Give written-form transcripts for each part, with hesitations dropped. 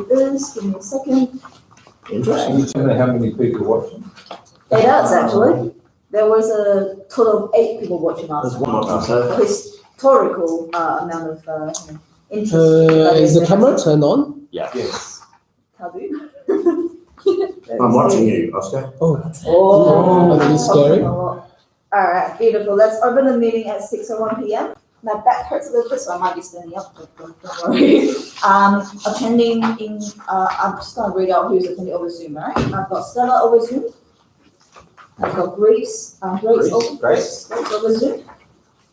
do this. Give me a second. Interesting. Can you tell me how many people watching? It does actually. There was a total of 8 people watching last There's one on so far. Historical amount of interest. Is the camera turned on? Yeah. Yes. Taboo. I'm watching you, Oscar. Oh, Oh, that's scary. All right, beautiful. Let's open the meeting at 6:01 p.m. My back hurts a little bit, so I might be standing up, but don't worry. Attending in, I'm just going to read out who's attending over Zoom, all right? I've got Stella over Zoom. I've got Grace over Zoom.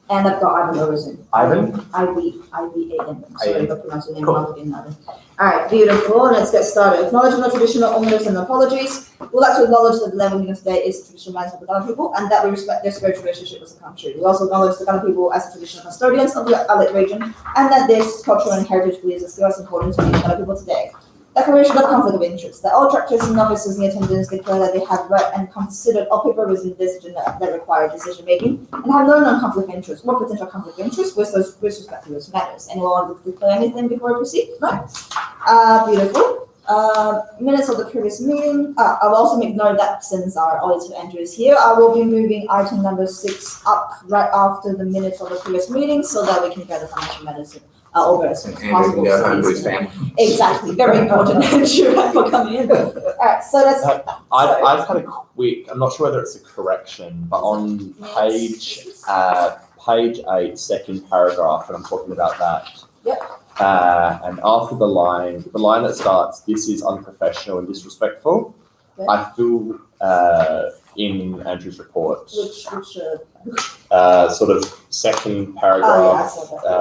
And I've got Ivan over Zoom. Ivan? I-V-A-N. Sorry if I pronounced your name wrong again, Ivan. All right, beautiful. Let's get started. Acknowledging the traditional owners and apologies. We'd like to acknowledge that the land we're meeting today is the traditional lands of the Ghana people, and that we respect their spiritual relationship with the country. We also acknowledge the Ghana people as the traditional custodians of the Alit region, and that this cultural and heritage beliefs are still as important to the Ghana people today. Declaration of conflict of interest. That all directors and officers in attendance declare that they have read and considered all paper within this agenda that require decision making and have learned on conflict of interest or potential conflict of interest with respect to those matters. Anyone want to declare anything before we proceed? No? Beautiful. Minutes of the previous meeting. I'll also make note that since our auditor Andrew is here, I will be moving item number 6 up right after the minutes of the previous meeting so that we can get the financial medicine over as soon as possible. Go home to his family. Exactly, very important. Andrew, for coming in. All right, so let's. I've had a quick. I'm not sure whether it's a correction, but on page 8, second paragraph, and I'm talking about that. Yep. And after the line that starts, "This is unprofessional and disrespectful." Yep. I feel in Andrew's report, Which sort of second paragraph,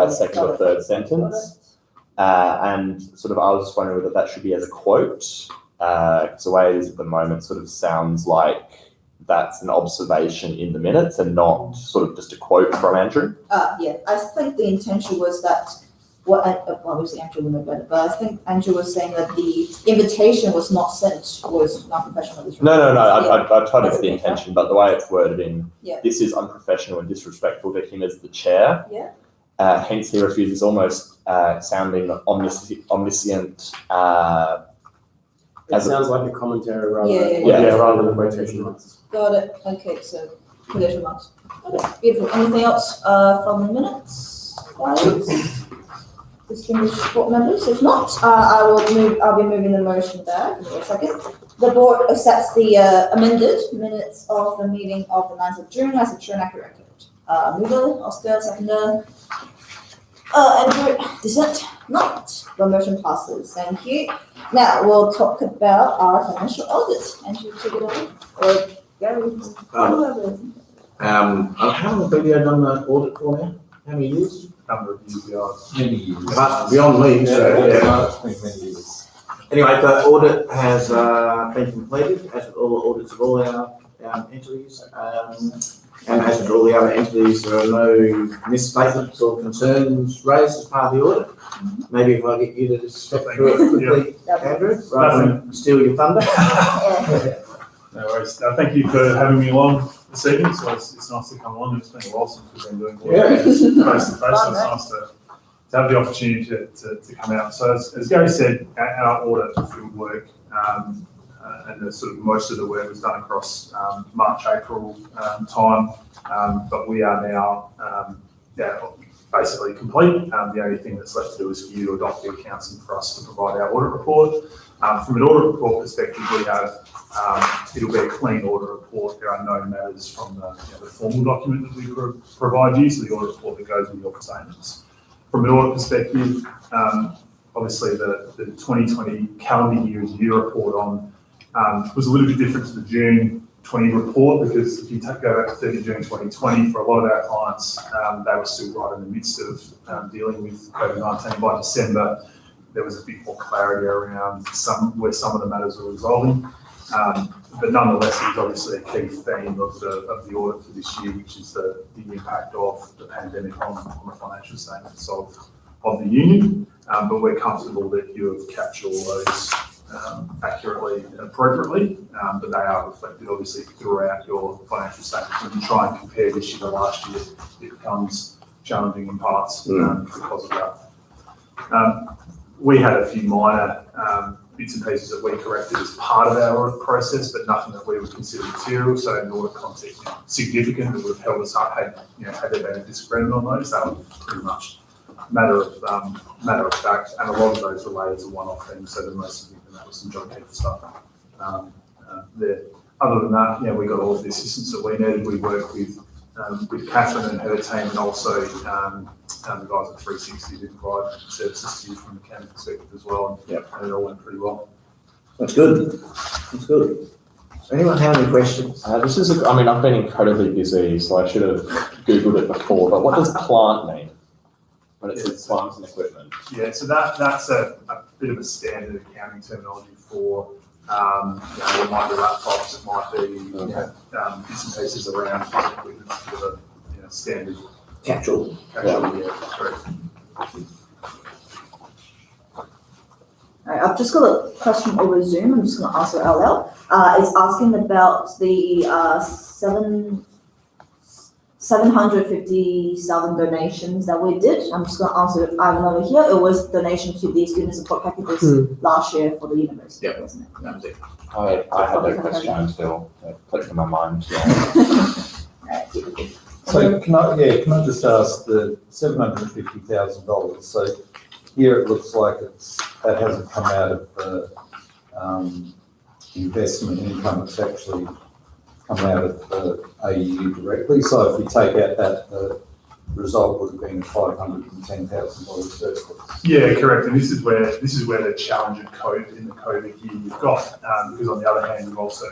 second or third sentence. And sort of, I was just wondering whether that should be as a quote, because the way it is at the moment sort of sounds like that's an observation in the minutes and not sort of just a quote from Andrew. Yeah, I think the intention was that, obviously Andrew will know better, but I think Andrew was saying that the invitation was not sent, was not professional. No, I totally get the intention, but the way it's worded in, Yeah. this is unprofessional and disrespectful to him as the chair. Yeah. Hence he refuses, almost sounding omniscient. It sounds like a commentary rather rather than quotation marks. Got it. Okay, so quotation marks. Okay, beautiful. Anything else from the minutes, guys? Distinguished board members. If not, I'll be moving the motion there. Give me a second. The board accepts the amended minutes of the meeting of the 9th of June as a true and accurate record. Mover, Oscar, seconder. Andrew, dissent? Not. The motion passes. Thank you. Now we'll talk about our financial audit. Andrew, take it away. Or Gary. Whoever. How long have you done the audit for now? How many years? Number of years beyond. Many years. Beyond me, so yeah. It's been many years. Anyway, the audit has been completed, as with all the audits of all our entities. And as with all the other entities, there are no misstatements or concerns raised as part of the audit. Maybe if I get you to step through it quickly, Andrew, rather than steal your thunder. No worries. Thank you for having me along this evening. So it's nice to come along. It's been a while since we've been doing face to face, so it's nice to have the opportunity to come out. So as Gary said, our audit field work and the sort of most of the work was done across March, April time, but we are now basically complete. The only thing that's left to do is for you to adopt the accounts and for us to provide our audit report. From an audit report perspective, we have it'll be a clean audit report. There are no matters from the formal document that we provide you, so the audit report that goes with your statements. From an audit perspective, obviously the 2020 calendar year report on was a little bit different to the June 20 report, because if you go back to 30 June 2020, for a lot of our clients, they were still right in the midst of dealing with COVID-19. By December, there was a bit more clarity around where some of the matters were resolving. But nonetheless, it was obviously a key theme of the audit for this year, which is the impact of the pandemic on the financial statements of the union. But we're comfortable that you have captured all those accurately and appropriately, but they are reflected obviously throughout your financial statements. When you try and compare this year to last year, it becomes challenging in parts because of that. we had a few minor bits and pieces that we corrected as part of our audit process, but nothing that we would consider material. So in audit context, significant that would have held us up had there been a disagreement on those. That was pretty much matter of fact, and a lot of those related to one-off things. So the most significant that was some JobKeeper stuff there. Other than that, we got all of the assistance that we needed. We worked with Catherine and her team, and also the guys at 360 who provide services to you from the accounting perspective as well. And it all went pretty well. That's good. That's good. Anyone have any questions? I've been incredibly busy, so I should have Googled it before, but what does plant mean? When it says plant and equipment? Yeah, so that's a bit of a standard accounting terminology for, it might be laptops, it might be, bits and pieces around equipment, sort of a standard. Catch-all. Yeah, correct. All right, I've just got a question over Zoom. I'm just going to answer it out loud. It's asking about the 750,000 donations that we did. I'm just going to answer it. I have over here. It was donation to the student support packages last year for the university, wasn't it? That was it. I had that question until it clicked in my mind. Yeah. So can I just ask the $750,000? So here it looks like that hasn't come out of the investment income. It's actually come out of the AUU directly. So if we take out that, the result would have been $510,000 surplus. Yeah, correct. And this is where the challenge of COVID in the COVID year you've got, because on the other hand you've also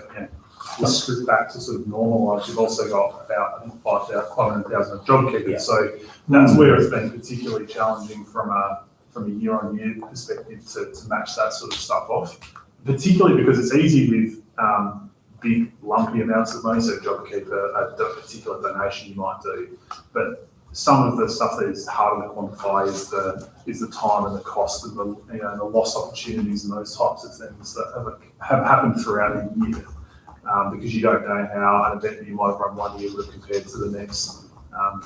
stripped back to sort of normalise. You've also got about 500,000 of JobKeeper. Yeah. So that's where it's been particularly challenging from a year-on-year perspective to match that sort of stuff off. Particularly because it's easy with big lumpy amounts of money. So JobKeeper, a particular donation you might do, but some of the stuff that is harder to quantify is the time and the cost and the lost opportunities and those types of things that have happened throughout a year. Because you don't know how an event that you might have run one year would have compared to the next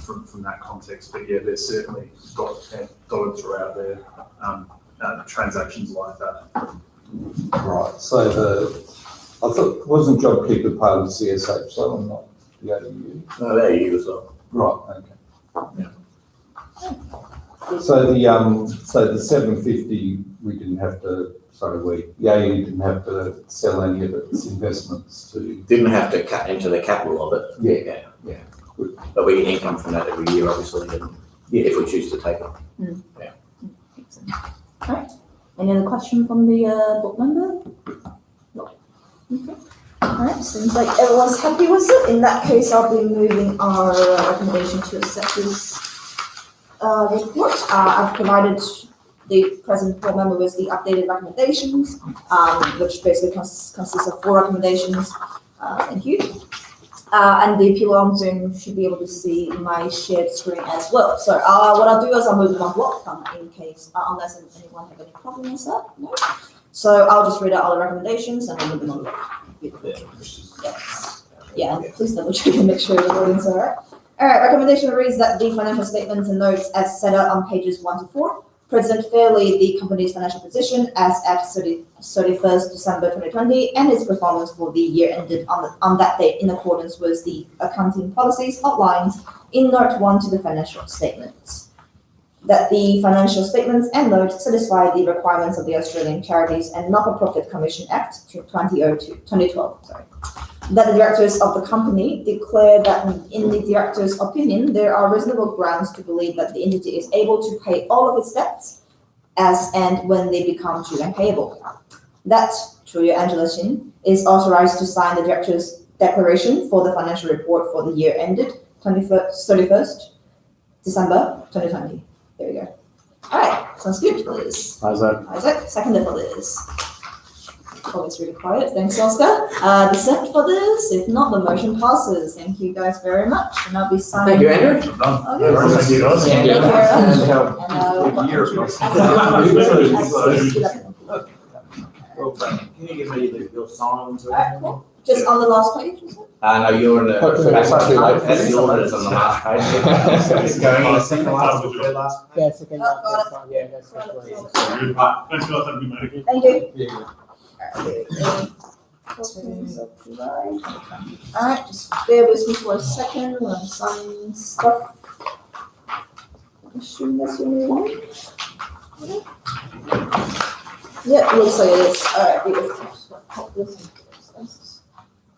from that context. But yeah, there's certainly dotted throughout there transactions like that. Right. So I thought, wasn't JobKeeper part of the CSH, so I'm not the AUU? No, there you as well. Right, okay. So the 750, we didn't have to, the AUU didn't have to sell any of its investments to. Didn't have to cut into the capital of it. Yeah. But we get income from that every year, obviously, and if we choose to take it. All right. Any other question from the board member? No. Okay. All right. Seems like everyone's happy with it. In that case, I'll be moving our recommendation to accept this report. I've provided the present board member with the updated recommendations, which basically consists of 4 recommendations. Thank you. And the people on Zoom should be able to see my shared screen as well. So what I'll do is I'll move them on block in case, unless anyone have any problem with that. No. So I'll just read out all the recommendations and I'll move them on block. Yeah, please double check and make sure the wording's all right. All right, recommendation reads that the financial statements and notes as set out on pages 1 to 4 present fairly the company's financial position as at 31st December 2020 and its performance for the year ended on that date in accordance with the accounting policies outlined in Note 1 to the financial statements. That the financial statements and notes satisfy the requirements of the Australian Charities and Not-for-Profit Commission Act 2012. That the directors of the company declare that in the director's opinion, there are reasonable grounds to believe that the entity is able to pay all of its debts as and when they become due and payable. That Chuya Angela Chin is authorized to sign the director's declaration for the financial report for the year ended 31st December 2020. There we go. All right, sounds good, Liz. Isaac, seconded for Liz. Always really quiet. Thanks, Oscar. Dissent for this? If not, the motion passes. Thank you guys very much. And I'll be signing. Thank you, Andrew. Okay. Thank you, guys. Thank you. Can you give me your signs? Alright, cool. Just on the last page, is it? No, you're in the, Okay. that's the auditors on the last page. It's going in the second last or third last page. Yeah, second Oh, got that's fine. Yeah, that's Got it. great. Thanks guys, have a good meeting. Thank you. Yeah. Alright, just bear with me for a second while I'm signing stuff. Assume that's your new one. Yeah, looks like it is. Alright,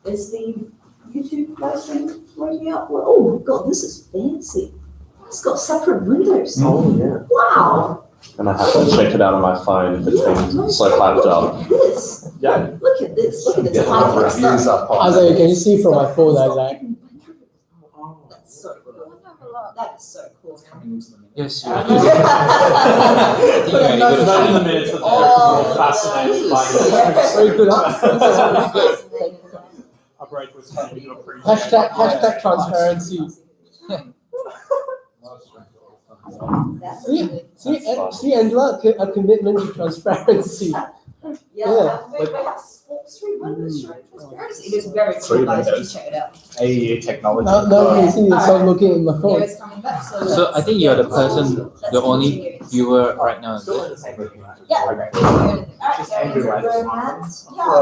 is the YouTube live stream working out? Well, oh my god, this is fancy. It's got separate windows. Oh, yeah. Wow. And I have to check it out on my phone if it's been so hyped up. Look at this. Yeah. Look at this. Look at this. Get a lot of reviews up on Isaac, that. can you see from my phone, Isaac? That's so cool. That is so cool. Yes, Yeah. Not in the minutes, but Oh, fascinated by nice. Very good, huh? Our break was trying to do a pre. Hashtag transparency. That's See, really- see, Angela, a commitment to transparency. Yeah, Yeah, we have three windows showing transparency. It is very cool, Three guys. You windows. check it out. AUU technology. Now you can see yourself looking in my Here phone. it's coming back. So, So I think you're the person, let's the only continue. viewer right now. Is it? Yeah. Okay. Alright, so Andrew, right? yeah.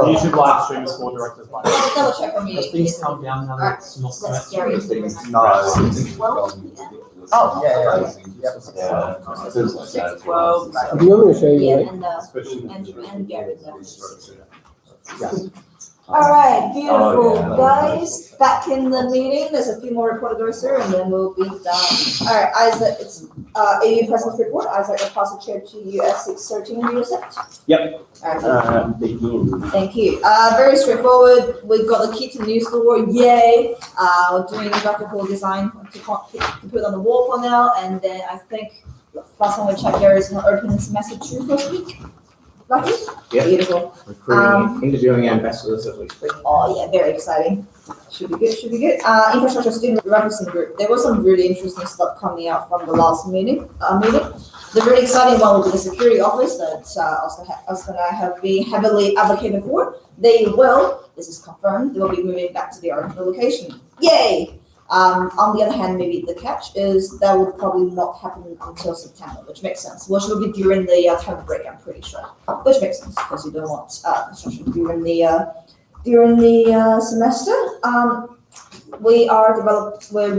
YouTube live stream is for directors by. Double check on me. Has things calmed down now that it's not so That's much? scary. Oh, yeah. Do you want me to show you? Yeah, Right? and Gary. All right, beautiful, guys. Back in the meeting. There's a few more report to go through, and then we'll be done. All right, Isaac, it's AU President's report. Isaac, I'll pass the chair to you at 6:13. Do you accept? Yep. All right. Begin. Thank you. Very straightforward. We've got the key to the new store. Yay! We're doing graphical design to put on the wall for now, and then I think last time we checked, there is an open semester 2 first week. Lucky? Yeah. Beautiful. Recruiting, interviewing ambassadors as we speak. Oh yeah, very exciting. Should be good. Should be good. Infrastructure student referencing group. There was some really interesting stuff coming out from the last meeting. The really exciting one will be the security office that I was gonna have be heavily advocated for. They will. This is confirmed. They will be moving back to their original location. Yay! On the other hand, maybe the catch is that will probably not happen until September, which makes sense. Which will be during the term break, I'm pretty sure. Which makes sense because you don't want construction during the semester. We're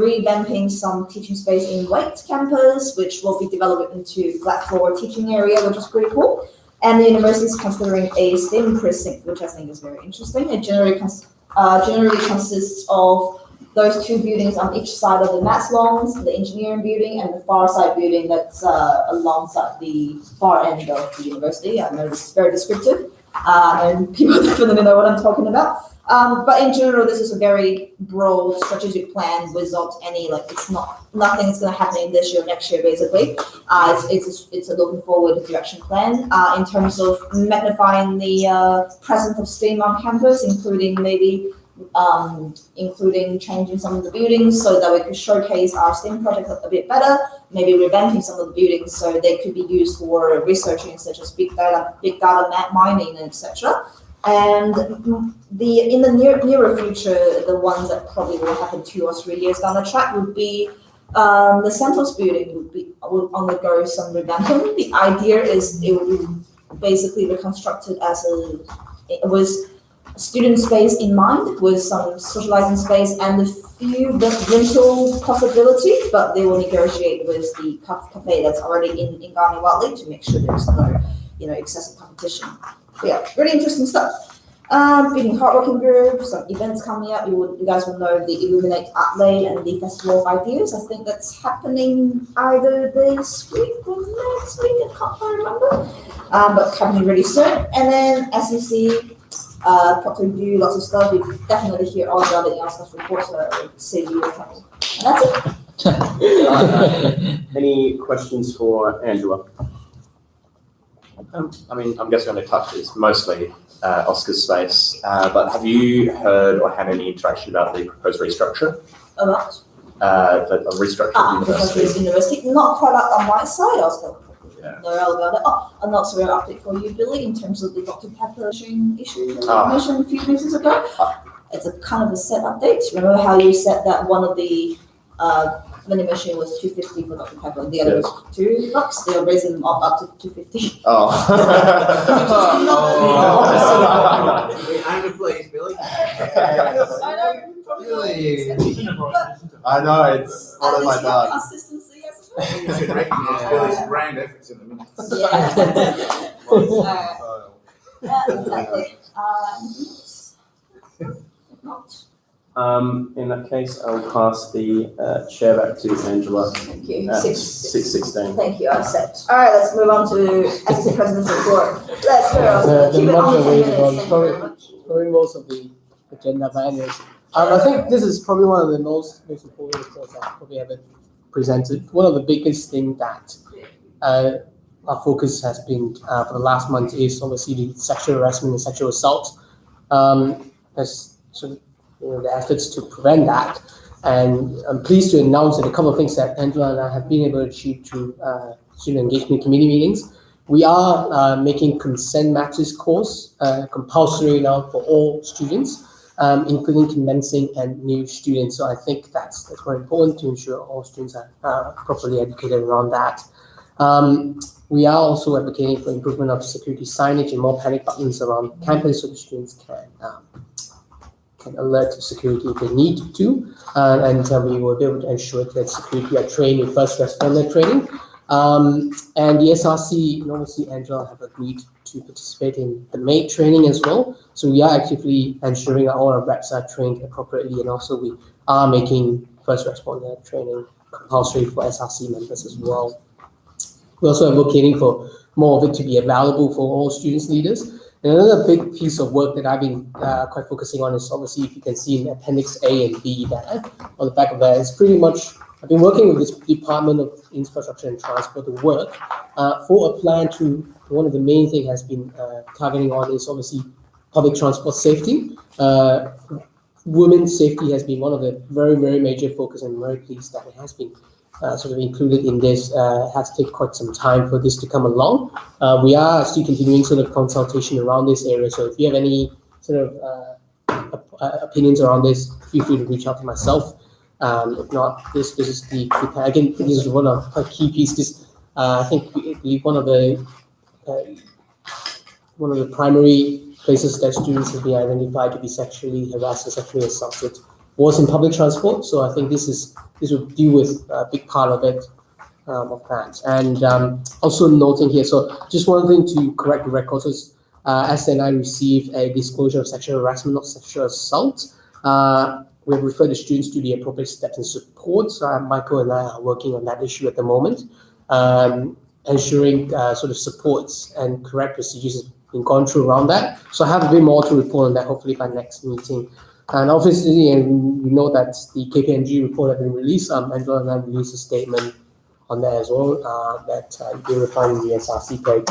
revamping some teaching space in White campus, which will be developed into flat floor teaching area, which is pretty cool. And the university is considering a STEM precinct, which I think is very interesting. It generally consists of those two buildings on each side of the maths lawns, the engineering building and the far side building that's alongside the far end of the university. I know this is very descriptive, and people definitely know what I'm talking about. But in general, this is a very broad strategic plan without any, nothing's going to happen in this year, next year, basically. It's a looking forward direction plan in terms of magnifying the presence of STEAM on campus, including changing some of the buildings so that we could showcase our STEAM project a bit better, maybe revamping some of the buildings so they could be used for researching such as big data mining, etc. And in the nearer future, the ones that probably will happen 2 or 3 years down the track would be the Santos building would undergo some revamping. The idea is it will be basically reconstructed with student space in mind, with some socializing space and a few rental possibilities, but they will negotiate with the cafe that's already in Garni Watley to make sure there's no excessive competition. But yeah, really interesting stuff. Being hardworking group, some events coming up. You guys will know the Illuminate Outlay and the Festival of Ideas. I think that's happening either this week or next week. I can't quite remember. But coming really soon. And then SEC, Proctor review, lots of stuff. You definitely hear all about it in our staff report, so I would save you the trouble. And that's it. Any questions for Angela? I'm guessing on the touch is mostly Oscar's space, but have you heard or had any interaction about the proposed restructure? About? The restructure of the university? University. Not quite up on my side, Oscar. Yeah. Know all about it. Oh, and that's a real update for you, Billy, in terms of the Dr. Pepper issue that Ah. you mentioned a few minutes ago. It's a kind of a set update. Remember how you said that one of the vending machine was $2.50 for Dr. Pepper, and the other was $2? They are raising them up to $2.50. Oh. I'm a place, Billy. I know, probably I know, it's one of my dogs. consistency, yes. You should recognize Billy's brand efforts in a minute. Yeah, exactly. Not. In that case, I'll pass the chair back to Angela. Thank you. At 6:16. 6:16. Thank you, I accept. All right, let's move on to Assistant President's report. Let's go. The Keep it on moderator 10 minutes. was Thank you very much. probably most of the agenda, but anyways. I think this is probably one of the most important reports I probably ever presented. One of the biggest things that our focus has been for the last month is obviously the sexual harassment and sexual assault. There's sort of the efforts to prevent that. And I'm pleased to announce that a couple of things that Angela and I have been able to achieve through student engagement committee meetings. We are making consent matters course compulsory now for all students, including commencing and new students. So I think that's very important to ensure all students are properly educated around that. We are also advocating for improvement of security signage and more panic buttons around campus so the students can alert to security if they need to. And we will be able to ensure that security are trained in first responder training. And the SRC and obviously Angela have agreed to participate in the MAID training as well. So we are actively ensuring that all our reps are trained appropriately, and also we are making first responder training compulsory for SRC members as well. We're also advocating for more of it to be available for all students leaders. And another big piece of work that I've been quite focusing on is obviously, if you can see in Appendix A and B there, on the back of that, it's pretty much, I've been working with this Department of Infrastructure and Transport to work for a plan to, one of the main things has been targeting on is obviously public transport safety. Women's safety has been one of the very, very major focus, and I'm very pleased that it has been sort of included in this. It has taken quite some time for this to come along. We are still continuing sort of consultation around this area. So if you have any sort of opinions around this, feel free to reach out to myself. If not, this is the again, this is one of a key pieces. I think one of the primary places that students have been identified to be sexually harassed and sexually assaulted was in public transport. So I think this will deal with a big part of it, of that. And also noting here, so just one thing to correct the record is, SNI received a disclosure of sexual harassment, not sexual assault. We have referred the students to the appropriate steps and support. So Michael and I are working on that issue at the moment, ensuring sort of supports and correct procedures has been gone through around that. So I have a bit more to report on that, hopefully by next meeting. And obviously, and we know that the KPMG report has been released. Angela and I released a statement on that as well, that you will find in the SRC page.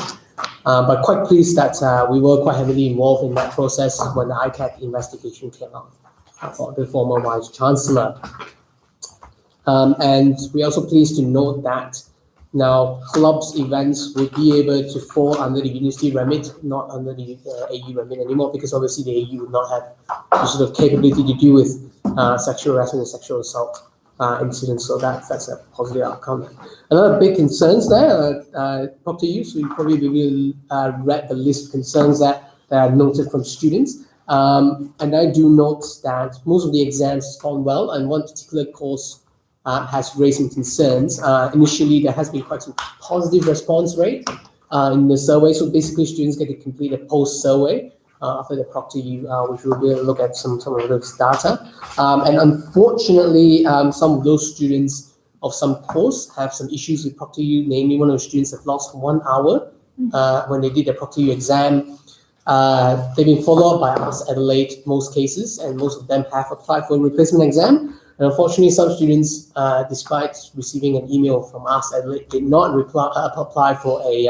But quite pleased that we were quite heavily involved in that process when the ICAC investigation came out for the former Vice Chancellor. And we're also pleased to note that now clubs events will be able to fall under the university remit, not under the AU remit anymore, because obviously the AU would not have the sort of capability to deal with sexual harassment and sexual assault incidents. So that's a positive outcome. Another big concerns there, Dr. Yu, so you probably read the list of concerns that are noted from students. And I do note that most of the exams has gone well, and one particular course has raised some concerns. Initially, there has been quite some positive response rate in the survey. So basically, students get to complete a post-survey after the ProctorU, which will be able to look at some of those data. And unfortunately, some of those students of some course have some issues with ProctorU. Namely, one of the students have lost 1 hour when they did the ProctorU exam. They've been followed by us at late most cases, and most of them have applied for a replacement exam. And unfortunately, some students, despite receiving an email from us at late, did not apply for a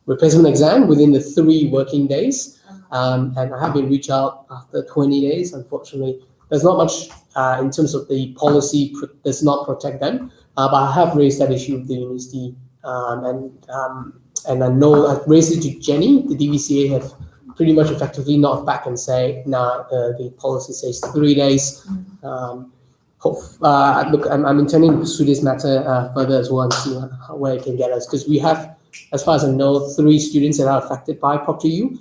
replacement exam within the 3 working days. And I have been reached out after 20 days. Unfortunately, there's not much in terms of the policy does not protect them. But I have raised that issue with the university, and I know I've raised it to Jenny. The DVCA have pretty much effectively knock back and say, nah, the policy says 3 days. Look, I'm intending to pursue this matter further as well and see where it can get us, because we have, as far as I know, 3 students that are affected by Prop2U.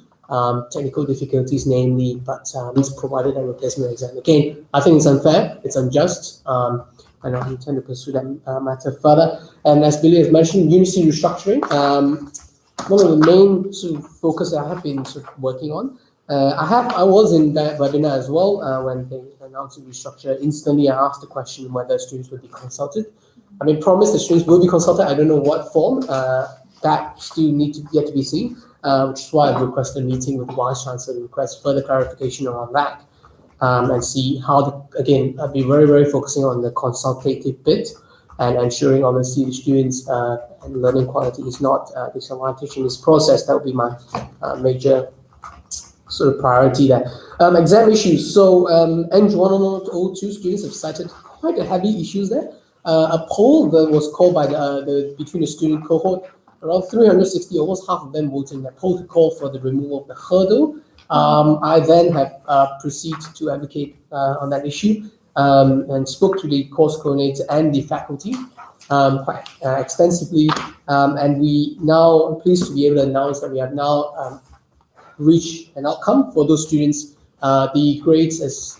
Technical difficulties, namely, but it's provided a replacement exam. Again, I think it's unfair, it's unjust, and I intend to pursue that matter further. And as Billy has mentioned, university restructuring. One of the main sort of focus I have been sort of working on. I was in that webinar as well when they announced the restructure. Instantly, I asked the question whether students would be consulted. I mean, promise the students will be consulted. I don't know what form. That still yet to be seen, which is why I've requested a meeting with the Vice Chancellor to request further clarification around that, and see how, again, I'll be very, very focusing on the consultative bit and ensuring, obviously, the students' and learning quality is not disadvantaged in this process. That would be my major sort of priority there. Exam issues. So NG102 students have cited quite a heavy issues there. A poll that was called by between the student cohort, around 360, almost half of them voted in that poll to call for the removal of the hurdle. I then have proceeded to advocate on that issue and spoke to the course coordinator and the faculty quite extensively. And we now are pleased to be able to announce that we have now reached an outcome for those students. The grades, as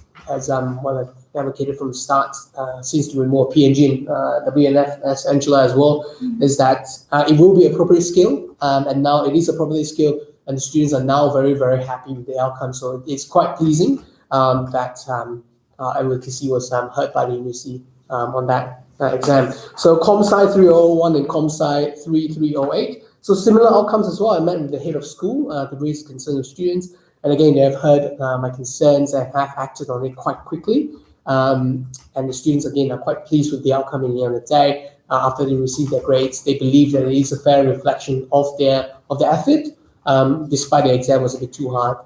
I've advocated from the start, since the removal of PNG and WNF as Angela as well, is that it will be appropriate scale, and now it is appropriate scale, and the students are now very, very happy with the outcome. So it's quite pleasing that advocacy was heard by the university on that exam. So ComSci 301 and ComSci 3308. So similar outcomes as well. I met with the head of school to raise concerns of students. And again, they have heard my concerns and have acted on it quite quickly. And the students, again, are quite pleased with the outcome in the end of the day. After they receive their grades, they believe that it is a fair reflection of their effort, despite the exam was a bit too hard.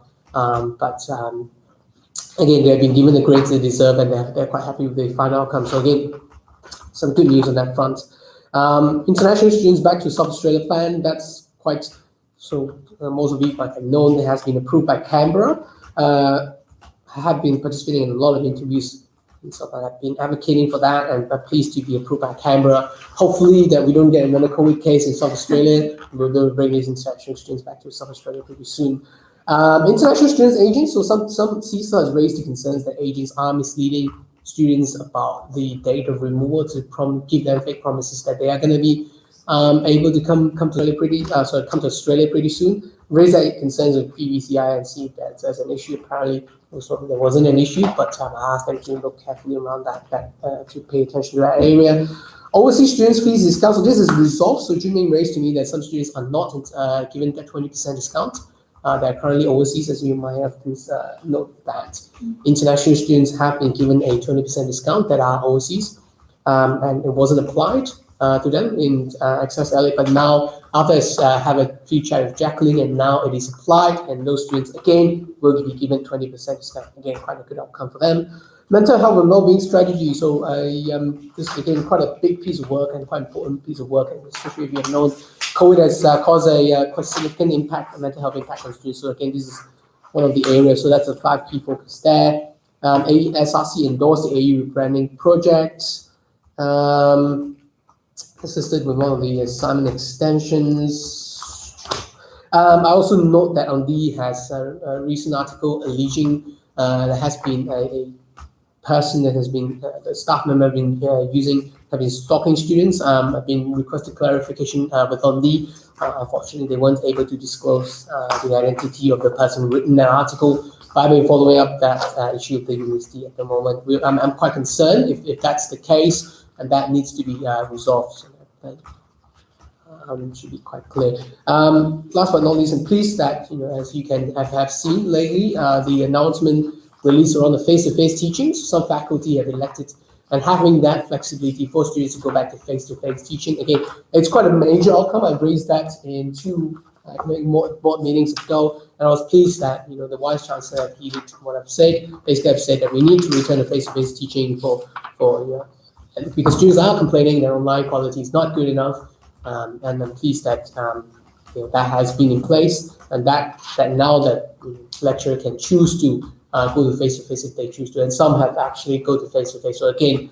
Again, they have been given the grades they deserve, and they're quite happy with the final outcome. So again, some good news on that front. International students back to South Australia plan, that's quite, so most of you might have known, it has been approved by Canberra. I have been participating in a lot of interviews, and so I've been advocating for that, and I'm pleased to be approved by Canberra. Hopefully that we don't get another COVID case in South Australia. We're going to bring these international students back to South Australia pretty soon. International students agents, so some CISA has raised the concerns that agents are misleading students about the date of removal to give them fake promises that they are going to be able to come to Australia pretty soon. Raise that concerns with PVCI and see if that's an issue. Apparently, there wasn't an issue, but I asked them to look carefully around that to pay attention to that area. Overseas students fees discount. So this is resolved. So Junming raised to me that some students are not given that 20% discount. They're currently overseas, as you might have to note that. International students have been given a 20% discount that are overseas, and it wasn't applied to them in Access LA, but now after I have a free chat with Jacqueline, and now it is applied, and those students again will be given 20% discount. Again, quite a good outcome for them. Mental health and well-being strategy. So this is again quite a big piece of work and quite important piece of work, and especially if you have known COVID has caused a quite significant impact, mental health impact on students. So again, this is one of the areas. So that's a 5 key focus there. SRC endorsed the AUU rebranding project. Assisted with one of the assignment extensions. I also note that OND has a recent article alleging there has been a person that has been, the staff member have been stalking students. Have been requested clarification with OND. Unfortunately, they weren't able to disclose the identity of the person written that article. But I've been following up that issue with the university at the moment. I'm quite concerned if that's the case, and that needs to be resolved. So that should be quite clear. Last but not least, I'm pleased that, as you can have seen lately, the announcement released around the face-to-face teaching. So some faculty have elected and having that flexibility for students to go back to face-to-face teaching. Again, it's quite a major outcome. I've raised that in 2 board meetings ago, and I was pleased that the Vice Chancellor heeded what I've said. Basically, I've said that we need to return to face-to-face teaching because students are complaining that online quality is not good enough, and I'm pleased that that has been in place, and that now that lecturer can choose to go to face-to-face if they choose to, and some have actually go to face-to-face. So again,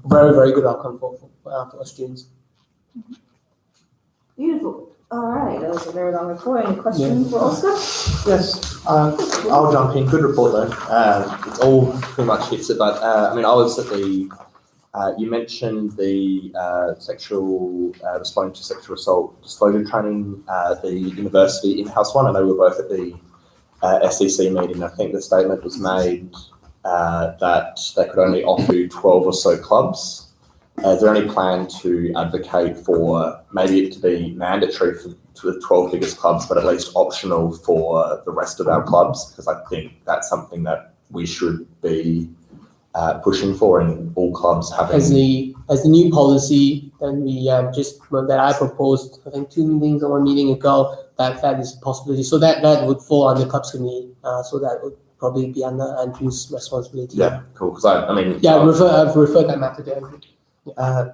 very, very good outcome for our students. Beautiful. All right, that was a very long report. Any questions for Oscar? Yes, I'll jump in. Good report though. It's all pretty much hits it, but I mean, I was at the. You mentioned the responding to sexual assault disclosure training, the university in-house one. I know we were both at the SEC meeting. I think the statement was made that they could only offer 12 or so clubs. Is there any plan to advocate for maybe it to be mandatory for the 12 biggest clubs, but at least optional for the rest of our clubs? Because I think that's something that we should be pushing for in all clubs having. As the new policy, then we that I proposed, I think 2 meetings or 1 meeting ago, that is a possibility. So that would fall under clubs committee. So that would probably be under Andrew's responsibility. Yeah, cool. Because I mean. Yeah, I've referred that matter to Andrew. I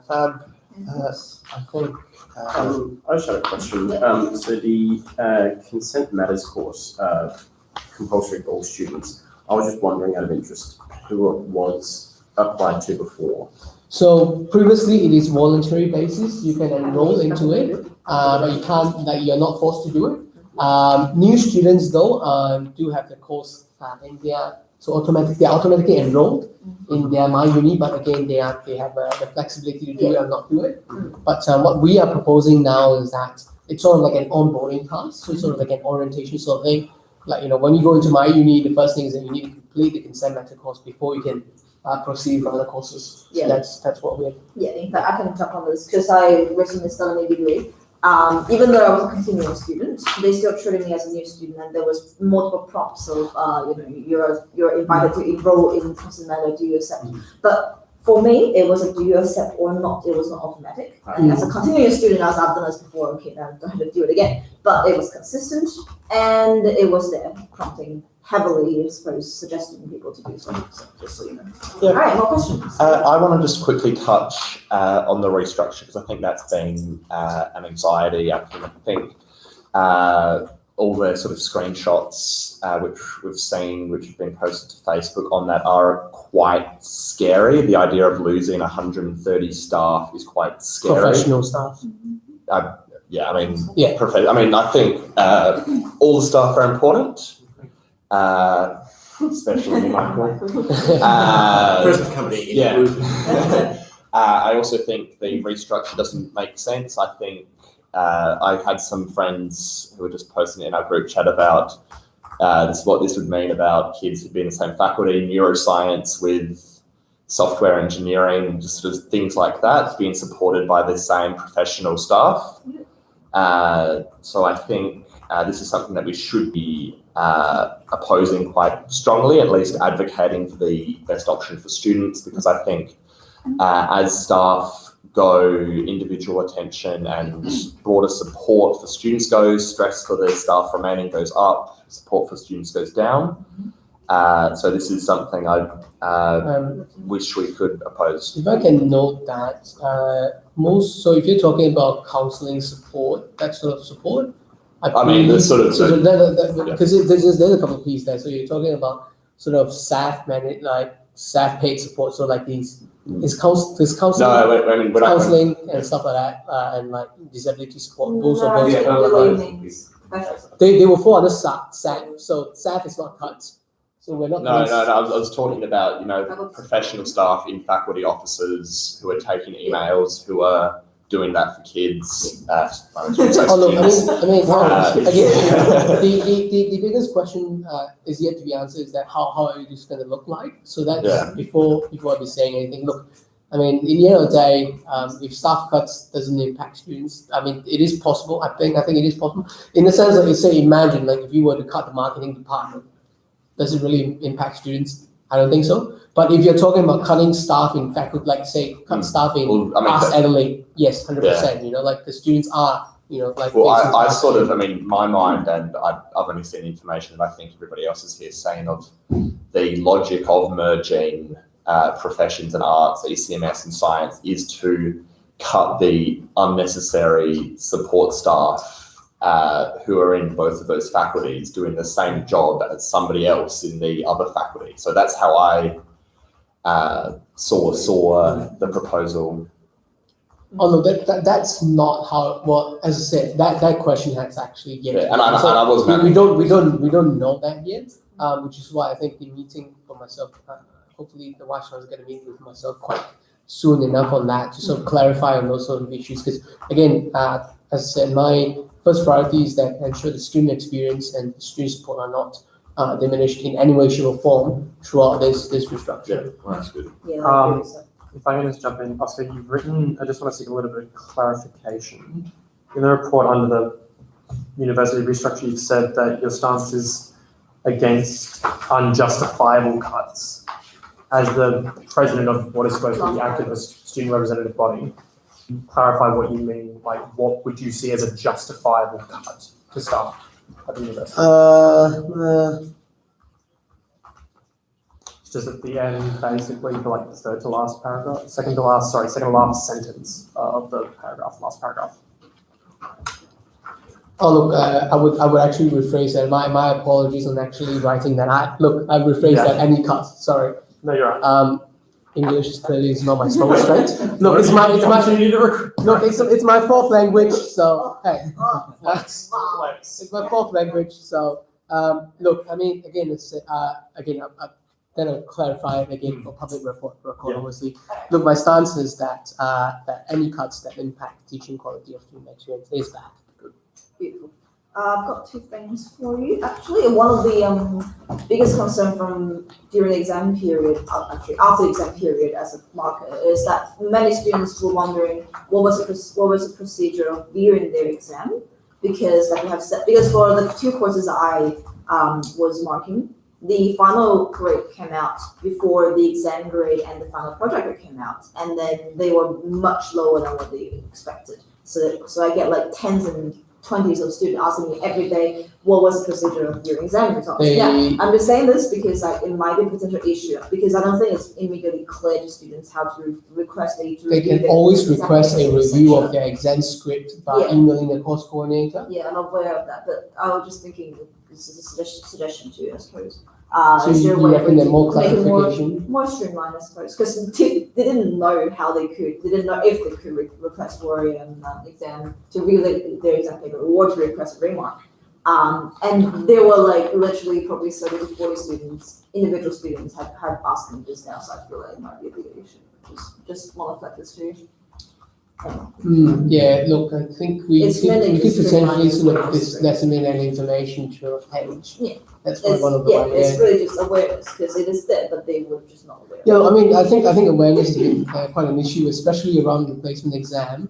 think. I just had a question. So the consent matters course, compulsory for all students. I was just wondering, out of interest, who it was applied to before. So previously it is voluntary basis. You can enroll into it, but you can't. You're not forced to do it. New students though do have the course, and they're automatically enrolled in their MyUni. But again, they have the flexibility to do it or not do it. But what we are proposing now is that it's sort of like an onboarding task. So it's sort of like an orientation sort of thing. Like, when you go into MyUni, the first thing is that you need to complete the consent matter course before you can proceed with other courses. So that's what we're. Yeah, in fact, I can talk on this because I recently started a degree. Even though I was a continuing student, they still treated me as a new student, and there was multiple prompts of, you're invited to enroll in consent matter, do you accept? But for me, it was a do you accept or not. It was not automatic. And as a continuing student, as I've done this before, okay, now I don't have to do it again. But it was consistent, and it was there, prompting heavily, I suppose, suggesting people to do something. So just so you know. Yeah. All right, more questions? I want to just quickly touch on the restructure because I think that's been an anxiety. I think all the sort of screenshots which we've seen, which have been posted to Facebook on that are quite scary. The idea of losing 130 staff is quite scary. Professional staff. I think all the staff are important. Especially Michael. Present company. Yeah. I also think the restructure doesn't make sense. I think I had some friends who were just posting it in our group chat about what this would mean about kids who'd be in the same faculty, neuroscience with software engineering, just sort of things like that, being supported by the same professional staff. So I think this is something that we should be opposing quite strongly, at least advocating for the best option for students, because I think as staff go, individual attention and broader support for students goes, stress for the staff remaining goes up, support for students goes down. So this is something I wish we could oppose. If I can note that so if you're talking about counselling support, that sort of support, because there's a couple of pieces there. So you're talking about sort of staff paid support. So like these counselling, counselling and stuff like that, and like disability support. Those are very important. They will fall under SAF. So SAF is not cut. So we're not. No. I was talking about professional staff in faculty offices who are taking emails, who are doing that for kids. The biggest question is yet to be answered. Is that how are this going to look like? So that's before I be saying anything. Look, in the end of the day, if staff cuts doesn't impact students, it is possible. I think it is possible in the sense that imagine if you were to cut the marketing department. Does it really impact students? I don't think so. But if you're talking about cutting staff in faculty, cut staff in Arts Adelaide, yes, 100%. The students are, my mind, and I've only seen information that I think everybody else is here saying of the logic of merging professions and arts, ECMS and science, is to cut the unnecessary support staff who are in both of those faculties doing the same job as somebody else in the other faculty. So that's how I saw the proposal. Although that's not how, well, as I said, that question has actually yet. Yeah, and I wasn't. We don't know that yet, which is why I think the meeting for myself, hopefully the Watchdog is going to meet with myself quite soon enough on that to sort of clarify on those sort of issues. Because again, as I said, my first priority is that ensure the student experience and the student support are not diminished in any way, shape, or form throughout this restructure. Yeah, well, that's good. Yeah, I agree with that. If I can just jump in, Oscar, you've written, I just want to seek a little bit of clarification. In the report under the university restructure, you've said that your stance is against unjustifiable cuts. As the president of what is supposed to be the activist student representative body, clarify what you mean, like what would you see as a justifiable cut to start at the university? Just at the end, basically, for like the second to last sentence of the paragraph, last paragraph. Oh look, I would actually rephrase that. My apologies on actually writing that. I rephrased that. Any cut. Sorry. No, you're right. English is clearly not my strong strength. Look, it's my fourth language. So hey, it's my fourth language. So look, I mean, again, it's then I'll clarify it again for public record, obviously. Look, my stance is that that any cuts that impact teaching quality of student experience is bad. Beautiful. I've got two things for you. Actually, one of the biggest concern from during the exam period, actually after the exam period as a marker, is that many students were wondering what was the procedure of viewing their exam, because like we have said, because for the two courses I was marking, the final grade came out before the exam grade and the final project grade came out, and then they were much lower than what they expected. So I get like tens and 20s of students asking me every day, what was the procedure of your exam results? I'm just saying this because like, it might be a potential issue, because I don't think it's immediately clear to students how to request They can always request a review of their exam script by emailing the course coordinator. Yeah, I'm aware of that, but I was just thinking this is a suggestion to you, I suppose. So you reckon that more clarification? More streamlined, I suppose, because they didn't know how they didn't know if they could request for an exam to relate their exam paper or to request a remark. And there were like literally probably 30 to 40 students, individual students had asked me just now, so I feel like it might be a big issue. Just want to flag this to you. Yeah, look, I think we could potentially sort of disseminate that information to a page. Yeah. That's one of the ways. It's really just awareness, because it is there, but they were just not aware. Yeah, I mean, I think awareness has been quite an issue, especially around the placement exam,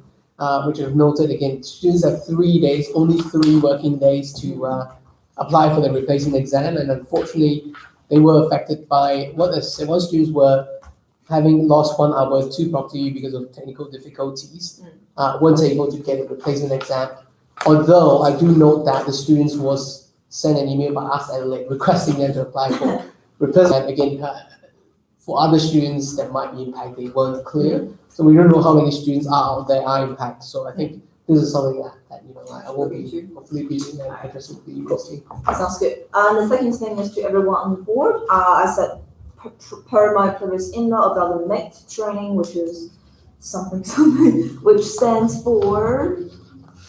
which I've noted again. Students have only 3 working days to apply for the replacement exam, and unfortunately, they were affected by one students were having lost 1 hour to property because of technical difficulties, weren't able to get a replacement exam. Although I do note that the students was sent an email by us Adelaide requesting them to apply for replacement. Again, for other students that might be impacted, they weren't clear. So we don't know how many students are out there are impacted. So I think this is something that I will be hopefully be addressing with you closely. Sounds good. And the second thing is to everyone on the board. I said per my previous email about the MET training, which is something, which stands for,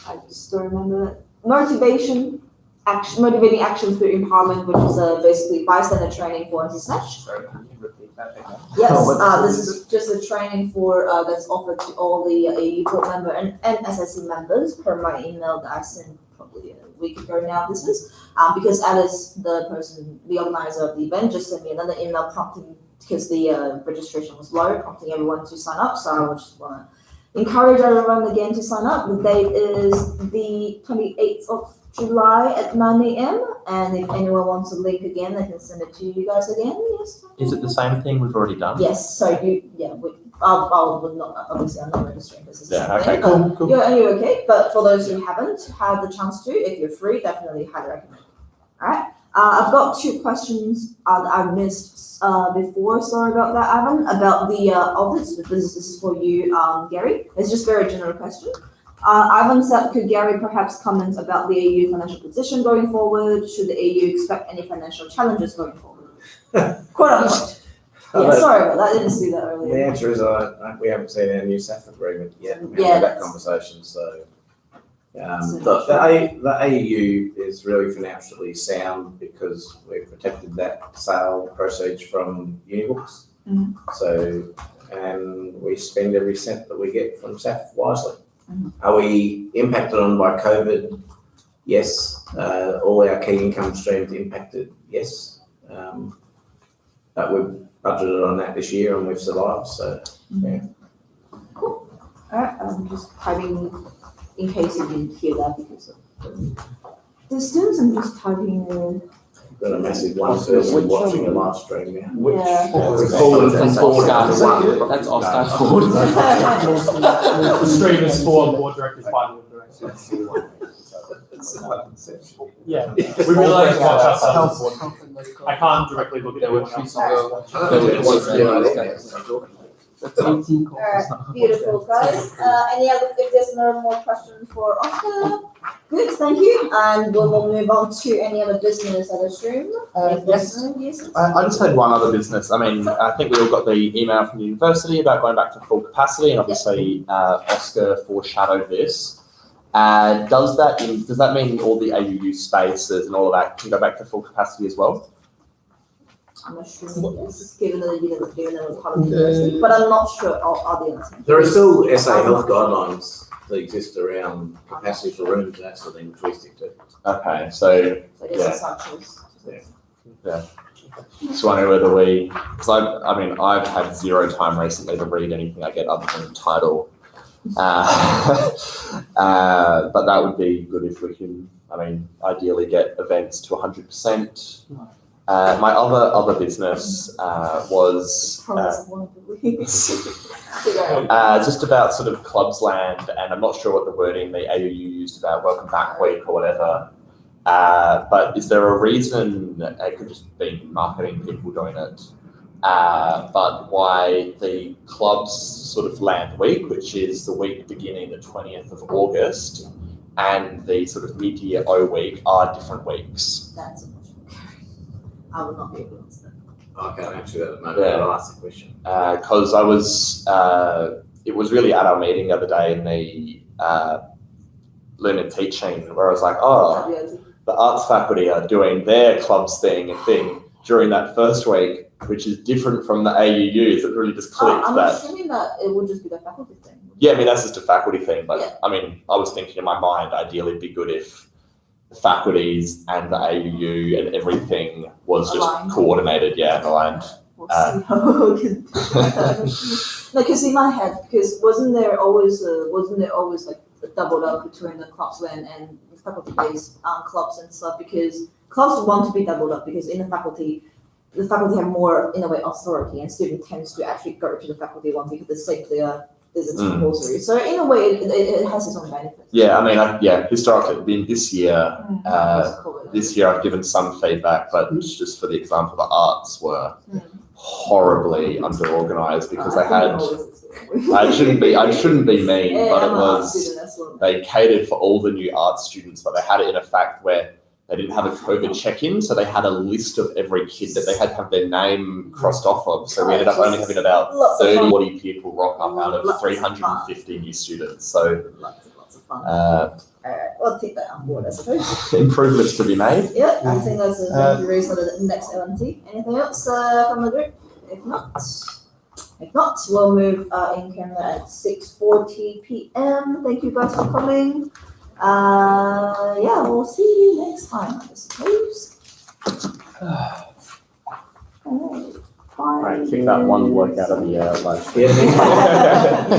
I just don't remember that, motivating actions through empowerment, which is basically bystander training for anti-snatch. Sorry, can you repeat that again? Yes, this is just a training for that's offered to all the AUU board member and SSC members per my email that I sent probably a week ago now. This is because Alice, the organizer of the event, just sent me another email prompting, because the registration was low, prompting everyone to sign up. So I would just want to encourage everyone again to sign up. The date is the 28th of July at 9 a.m. And if anyone wants a link again, they can send it to you guys again. Yes. Is it the same thing we've already done? Yes. So I not obviously I'm not registering this. Okay, cool. You're okay. But for those who haven't had the chance to, if you're free, definitely highly recommend. All right. I've got 2 questions that I missed before. Sorry about that, Ivan. About the audits. This is for you, Gary. It's just a very general question. Ivan said, could Gary perhaps comment about the AU financial position going forward? Should the AU expect any financial challenges going forward? Quote unquote. Yeah, sorry about that. I didn't see that The earlier. answer is, we haven't seen our new SAF agreement yet. We haven't Yeah, had that that's- conversation, so. The AUU is really financially sound because we've protected that sale proceeds from Unibooks. Mhm. So, and we spend every cent that we get from SAF wisely. Mhm. Are we impacted on by COVID? Yes. All our key income streams impacted? Yes. But we've budgeted on that this year and we've survived, so, yeah. Cool. Alright, I'm just typing in case you didn't hear that because of the distance. I'm just typing Got a massive one person watching a live stream now. Yeah. Forward from Ford. That's Oscar Ford. The stream is for board directors by board directors. Yeah, we really like to watch ourselves. I can't directly look at There were everyone three else. That's 18 calls. Alright, beautiful guys. Any other, if there's no more questions for Oscar, good, thank you. And we'll move on to any other business at the stream. If there's no, yes. I just had one other business. I mean, I think we all got the email from the university about going back to full capacity, and obviously Oscar foreshadowed this. Does that mean all the AUU spaces and all of that can go back to full capacity as well? I'm assuming yes, given that it was part of the university, but I'm not sure of the answer. There are still SA health guidelines that exist around capacity for rooms and that sort of thing, which we stick to. Okay, so So I guess it's our choice. just wondering whether because I mean, I've had zero time recently to read anything I get other than the title. But that would be good if we can, I mean, ideally get events to 100%. My other business was Promise of one of the weeks. just about sort of clubs land, and I'm not sure what the wording the AUU used about welcome back week or whatever. But is there a reason, it could just be marketing people doing it, but why the clubs sort of land week, which is the week beginning the 20th of August, and the sort of mid-year O week are different weeks? That's a question. I will not be able to answer that. I can't answer that at the moment, I'll ask the question. Because I was, it was really at our meeting the other day in the Learn and Teaching, where I was like, oh, the arts faculty are doing their clubs thing during that first week, which is different from the AUUs. It really just clicked I'm that. assuming that it would just be the faculty thing. Yeah, I mean, that's just a faculty thing, but Yeah. I mean, I was thinking in my mind, ideally it'd be good if the faculties and the AUU and everything was just Aligned. coordinated, and aligned. We'll see how we can do that. No, because in my head, because wasn't there always like a doubled up between the clubs and the faculty based clubs and stuff? Because clubs want to be doubled up because in the faculty have more in a way authority, and student tends to actually go to the faculty one because the same is it's compulsory. So in a way, it has its own benefits. Yeah, I mean, historically, been this year, this year I've given some feedback, but just for the example, the arts were horribly under-organised because they had, I shouldn't be mean, but it was, they catered for all the new arts students, but they had it in a fact where they didn't have a COVID check-in, so they had a list of every kid that they had to have their name crossed off of. So we ended up only having about 30, 40 people rock up out of 350 new students. So Lots of fun. Alright, we'll take that on board, I suppose. improvements to be made. Yeah, I think that's a very sort of the next LMT. Anything else from the group? If not, we'll move in camera at 6:40 p.m. Thank you guys for coming. We'll see you next time, I suppose. Alright, bye. Right, kick that one bloke out of the live stream. Yeah.